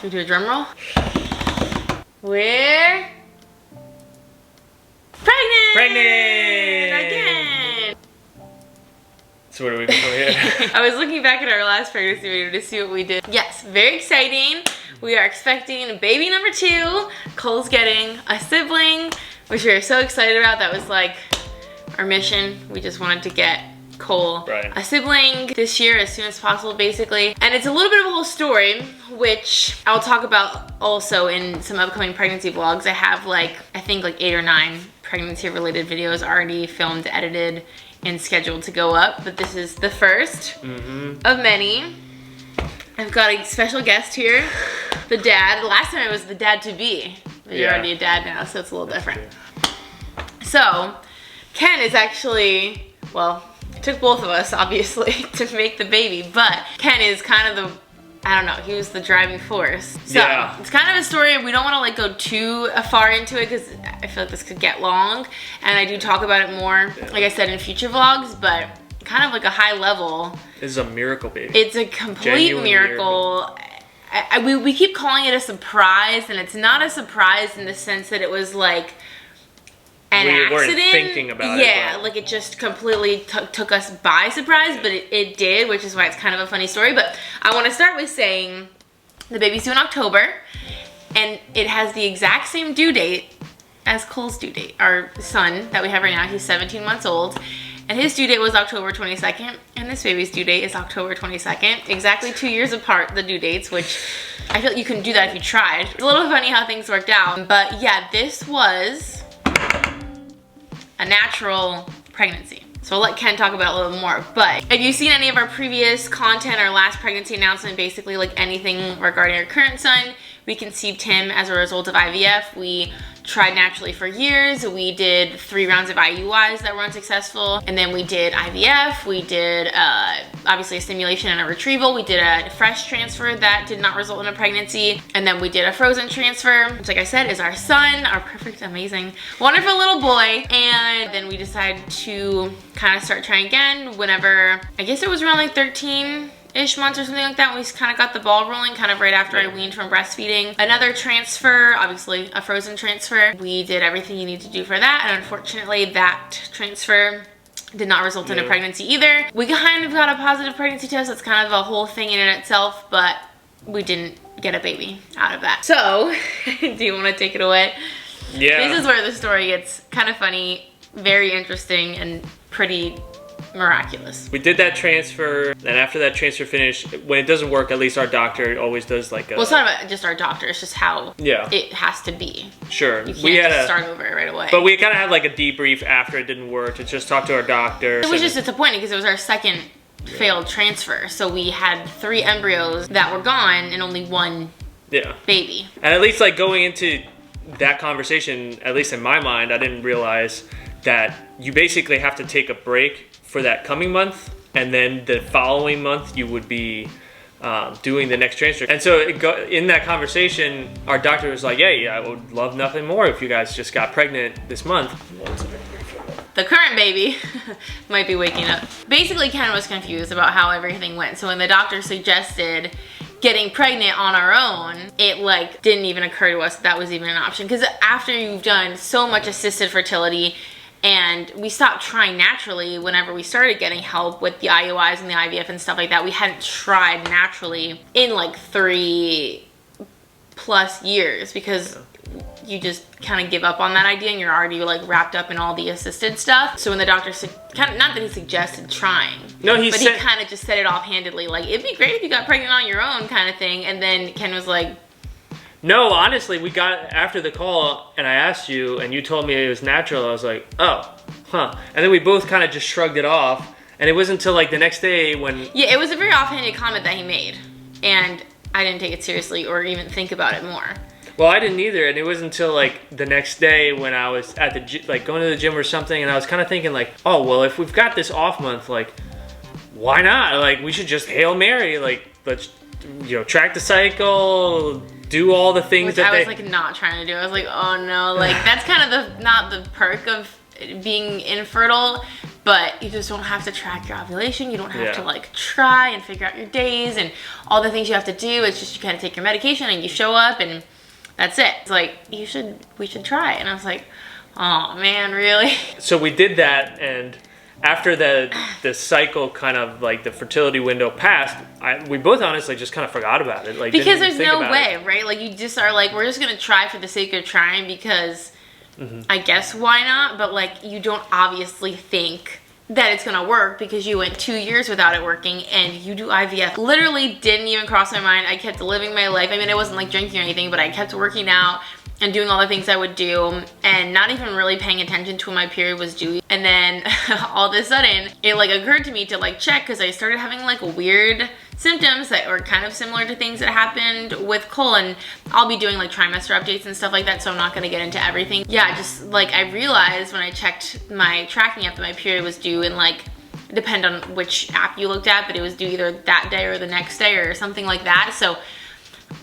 we do a drum roll? We're pregnant! Pregnant! Again! So what are we doing here? I was looking back at our last pregnancy video to see what we did. Yes, very exciting. We are expecting baby number 2. Cole's getting a sibling, which we are so excited about. That was like our mission. We just wanted to get Cole a sibling this year as soon as possible, basically. And it's a little bit of a whole story, which I'll talk about also in some upcoming pregnancy vlogs. I have I think 8 or 9 pregnancy related videos already filmed, edited, and scheduled to go up, but this is the first of many. I've got a special guest here, the dad. Last time it was the dad to be, but you're already a dad now, so it's a little different. So Ken is actually, well, it took both of us obviously to make the baby, but Ken is kind of the, I don't know, he was the driving force. So it's kind of a story. We don't want to go too far into it because I feel like this could get long, and I do talk about it more, like I said, in future vlogs, but kind of like a high level. This is a miracle baby. It's a complete miracle. We keep calling it a surprise, and it's not a surprise in the sense that it was like an accident. We weren't thinking about it. Yeah, like it just completely took us by surprise, but it did, which is why it's kind of a funny story. But I want to start with saying the baby's due in October, and it has the exact same due date as Cole's due date. Our son that we have right now, he's 17 months old, and his due date was October 22nd, and this baby's due date is October 22nd. Exactly 2 years apart, the due dates, which I feel like you can do that if you tried. It's a little funny how things worked out, but yeah, this was a natural pregnancy. So I'll let Ken talk about it a little more. But if you've seen any of our previous content, our last pregnancy announcement, basically anything regarding our current son, we conceived him as a result of IVF. We tried naturally for years. We did 3 rounds of IUIs that were unsuccessful. And then we did IVF. We did obviously a stimulation and a retrieval. We did a fresh transfer that did not result in a pregnancy. And then we did a frozen transfer, which like I said is our son, our perfect, amazing, wonderful little boy. And then we decided to kind of start trying again whenever, I guess it was around 13-ish months or something like that. We kind of got the ball rolling kind of right after I weaned from breastfeeding. Another transfer, obviously a frozen transfer. We did everything you need to do for that, and unfortunately that transfer did not result in a pregnancy either. We kind of got a positive pregnancy test. That's kind of a whole thing in itself, but we didn't get a baby out of that. So do you want to take it away? Yeah. This is where the story gets kind of funny, very interesting, and pretty miraculous. We did that transfer, and after that transfer finished, when it doesn't work, at least our doctor always does well, it's not about just our doctor, it's just how it has to be. Sure. You can't just start over right away. But we kind of had a debrief after it didn't work to just talk to our doctor. It was just disappointing because it was our second failed transfer. So we had 3 embryos that were gone and only 1 baby. And at least going into that conversation, at least in my mind, I didn't realize that you basically have to take a break for that coming month, and then the following month you would be doing the next transfer. And so in that conversation, our doctor was like, yeah, I would love nothing more if you guys just got pregnant this month. The current baby might be waking up. Basically, Ken was confused about how everything went. So when the doctor suggested getting pregnant on our own, it didn't even occur to us that was even an option. Because after you've done so much assisted fertility, and we stopped trying naturally whenever we started getting help with the IUIs and the IVF and stuff like that. We hadn't tried naturally in 3+ years because you just kind of give up on that idea and you're already wrapped up in all the assisted stuff. So when the doctor not that he suggested trying, he kind of just said it offhandedly, it'd be great if you got pregnant on your own kind of thing. And then Ken was like, no, honestly, we got after the call and I asked you and you told me it was natural. I was like, oh, huh. And then we both kind of just shrugged it off. And it wasn't until the next day when... Yeah, it was a very offhanded comment that he made. And I didn't take it seriously or even think about it more. Well, I didn't either. And it wasn't until the next day when I was at the going to the gym or something. And I was kind of thinking oh, well, if we've got this off month, why not? We should just Hail Mary. Let's, track the cycle, do all the things Which that I was not trying to do. I was like, oh no, that's kind of not the perk of being infertile. but you just don't have to track your ovulation. You don't have to like try and figure out your days and all the things you have to do. It's just you kind of take your medication and you show up and that's it. It's like, we should try. And I was like, oh man, really? So we did that, and after the cycle kind of like the fertility window passed, we both honestly just kind of forgot about it. Like, because there's no way, right? Like, you just are like, we're just gonna try for the sake of trying because I guess why not? But like, you don't obviously think that it's gonna work because you went 2 years without it working and you do IVF. Literally didn't even cross my mind. I kept living my life. I mean, I wasn't like drinking or anything, but I kept working out and doing all the things I would do and not even really paying attention to when my period was due. And then all of a sudden it like occurred to me to like check, because I started having like weird symptoms that were kind of similar to things that happened with Cole, and I'll be doing like trimester updates and stuff like that, so I'm not gonna get into everything. Yeah, just like I realized when I checked my tracking app that my period was due, and like depend on which app you looked at, but it was due either that day or the next day or something like that. So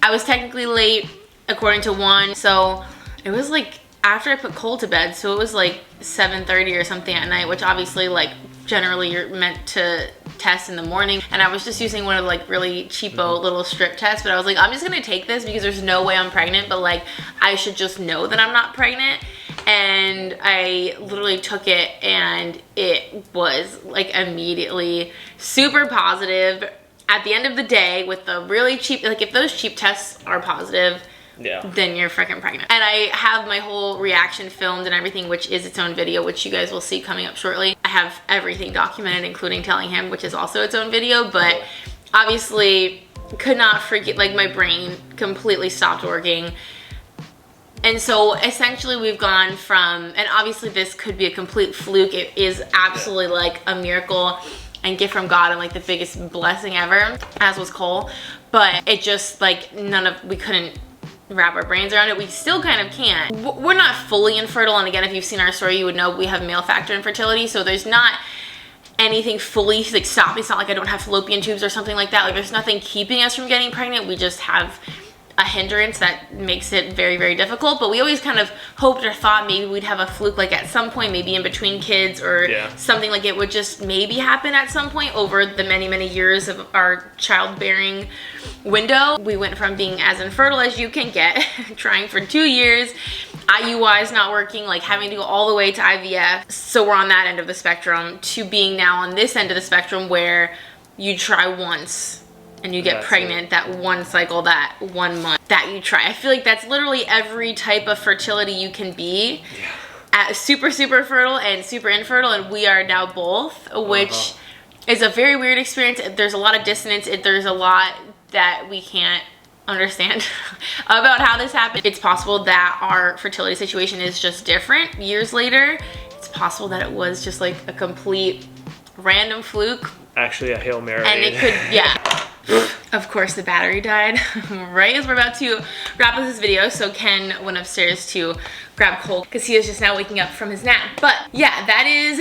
I was technically late according to one. So it was like after I put Cole to bed, so it was like 7:30 or something at night, which obviously like generally you're meant to test in the morning, and I was just using one of like really cheapo little strip tests, but I was like, I'm just gonna take this because there's no way I'm pregnant, but like I should just know that I'm not pregnant. And I literally took it and it was like immediately super positive. At the end of the day, with the really cheap, like if those cheap tests are positive, then you're freaking pregnant. And I have my whole reaction filmed and everything, which is its own video, which you guys will see coming up shortly. I have everything documented, including telling him, which is also its own video, but obviously could not forget, like my brain completely stopped working. And so essentially we've gone from, and obviously this could be a complete fluke, it is absolutely like a miracle and gift from God and like the biggest blessing ever, as was Cole, but it just like we couldn't wrap our brains around it. We still kind of can't. We're not fully infertile, and again, if you've seen our story, you would know we have male factor infertility, so there's not anything fully like stopping. It's not like I don't have fallopian tubes or something like that. Like there's nothing keeping us from getting pregnant. We just have a hindrance that makes it very, very difficult. But we always kind of hoped or thought maybe we'd have a fluke like at some point, maybe in between kids or something, like it would just maybe happen at some point over the many, many years of our childbearing window. We went from being as infertile as you can get, trying for 2 years, IUI is not working, like having to go all the way to IVF. So we're on that end of the spectrum, to being now on this end of the spectrum where you try once and you get pregnant that one cycle, that 1 month that you try. I feel like that's literally every type of fertility you can be. At super, super fertile and super infertile, and we are now both, which is a very weird experience. There's a lot of dissonance. There's a lot that we can't understand about how this happened. It's possible that our fertility situation is just different years later. It's possible that it was just like a complete random fluke. Actually a Hail Mary. And it could, Of course, the battery died right as we're about to wrap up this video, so Ken went upstairs to grab Cole because he is just now waking up from his nap. But yeah, that is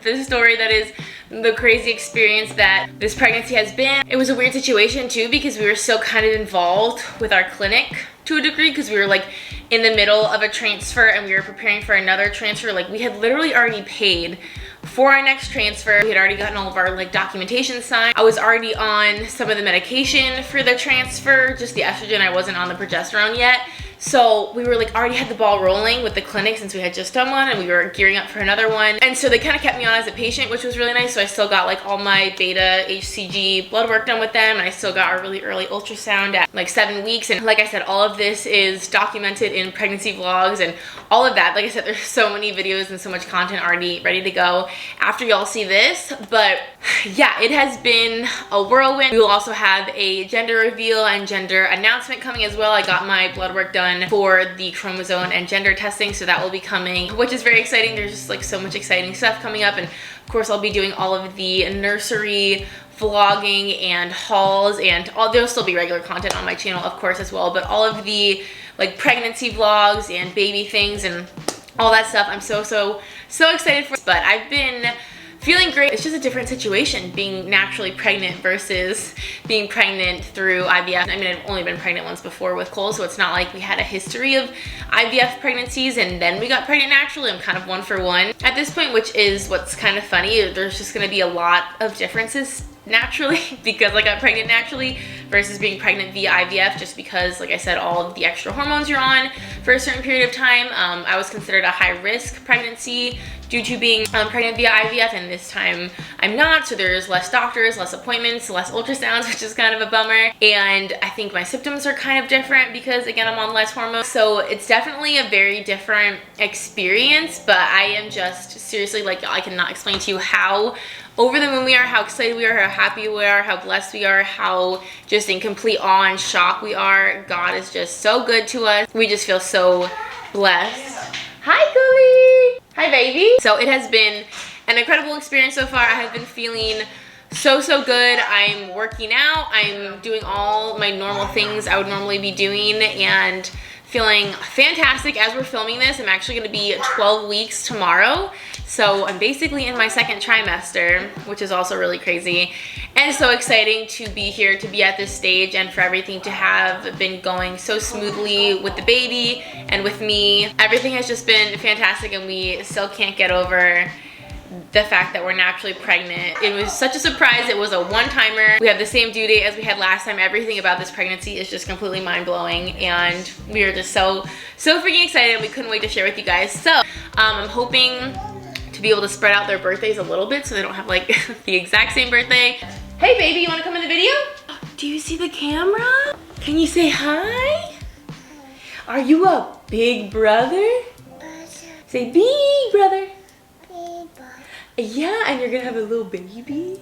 the story. That is the crazy experience that this pregnancy has been. It was a weird situation too, because we were still kind of involved with our clinic to a degree, because we were like in the middle of a transfer and we were preparing for another transfer. Like we had literally already paid for our next transfer. We had already gotten all of our like documentation signed. I was already on some of the medication for the transfer, just the estrogen. I wasn't on the progesterone yet. So we were like already had the ball rolling with the clinic since we had just done one and we were gearing up for another one. And so they kind of kept me on as a patient, which was really nice. So I still got like all my beta HCG blood work done with them, and I still got our really early ultrasound at like 7 weeks. And like I said, all of this is documented in pregnancy vlogs and all of that. Like I said, there's so many videos and so much content already ready to go after y'all see this. But yeah, it has been a whirlwind. We will also have a gender reveal and gender announcement coming as well. I got my blood work done for the chromosome and gender testing, so that will be coming, which is very exciting. There's just like so much exciting stuff coming up, and of course I'll be doing all of the nursery vlogging and hauls, and there'll still be regular content on my channel of course as well, but all of the like pregnancy vlogs and baby things and all that stuff I'm so excited for. But I've been feeling great. It's just a different situation being naturally pregnant versus being pregnant through IVF. I mean, I've only been pregnant once before with Cole, so it's not like we had a history of IVF pregnancies and then we got pregnant naturally. I'm kind of one for one at this point, which is what's kind of funny. There's just gonna be a lot of differences naturally because I got pregnant naturally versus being pregnant via IVF, just because, like I said, all of the extra hormones you're on for a certain period of time. I was considered a high-risk pregnancy due to being pregnant via IVF, and this time I'm not, so there's less doctors, less appointments, less ultrasounds, which is kind of a bummer. And I think my symptoms are kind of different because, again, I'm on less hormones. So it's definitely a very different experience, but I am just seriously, like, I cannot explain to you how over the moon we are, how excited we are, how happy we are, how blessed we are, how just in complete awe and shock we are. God is just so good to us. We just feel so blessed. Hi, Coolie. Hi, baby. So it has been an incredible experience so far. I have been feeling so good. I'm working out. I'm doing all my normal things I would normally be doing and feeling fantastic. As we're filming this, I'm actually going to be 12 weeks tomorrow. So I'm basically in my second trimester, which is also really crazy and so exciting to be here, to be at this stage, and for everything to have been going so smoothly with the baby and with me. Everything has just been fantastic, and we still can't get over the fact that we're naturally pregnant. It was such a surprise. It was a one-timer. We have the same due date as we had last time. Everything about this pregnancy is just completely mind-blowing, and we are just so freaking excited. We couldn't wait to share with you guys. So I'm hoping to be able to spread out their birthdays a little bit so they don't have like the exact same birthday. Hey baby, you want to come in the video? Do you see the camera? Can you say hi? Are you a big brother? Say big brother. Yeah, and you're gonna have a little baby?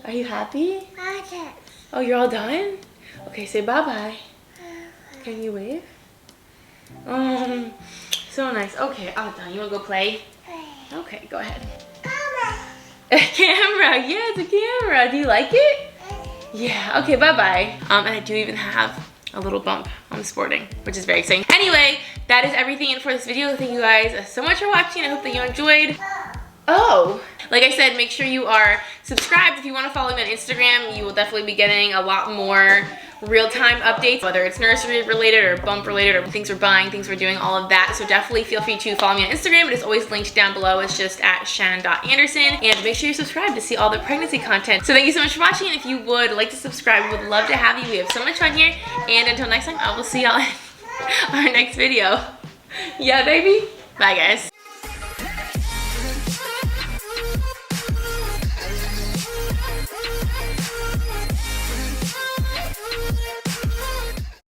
Are you happy? Oh, you're all done? Okay, say bye-bye. Can you wave? So nice. Okay, all done. You wanna go play? Okay, go ahead. A camera, yeah, it's a camera. Do you like it? Yeah, okay, bye-bye. And I do even have a little bump on sporting, which is very exciting. Anyway, that is everything for this video. Thank you guys so much for watching. I hope that you enjoyed. Oh, like I said, make sure you are subscribed. If you want to follow me on Instagram, you will definitely be getting a lot more real-time updates, whether it's nursery related or bump related or things we're buying, things we're doing, all of that. So definitely feel free to follow me on Instagram. It is always linked down below. It's just at shan.anderson. And make sure you're subscribed to see all the pregnancy content. So thank you so much for watching. If you would like to subscribe, we would love to have you. We have so much fun here. And until next time, I will see y'all in our next video. Yeah, baby. Bye, guys.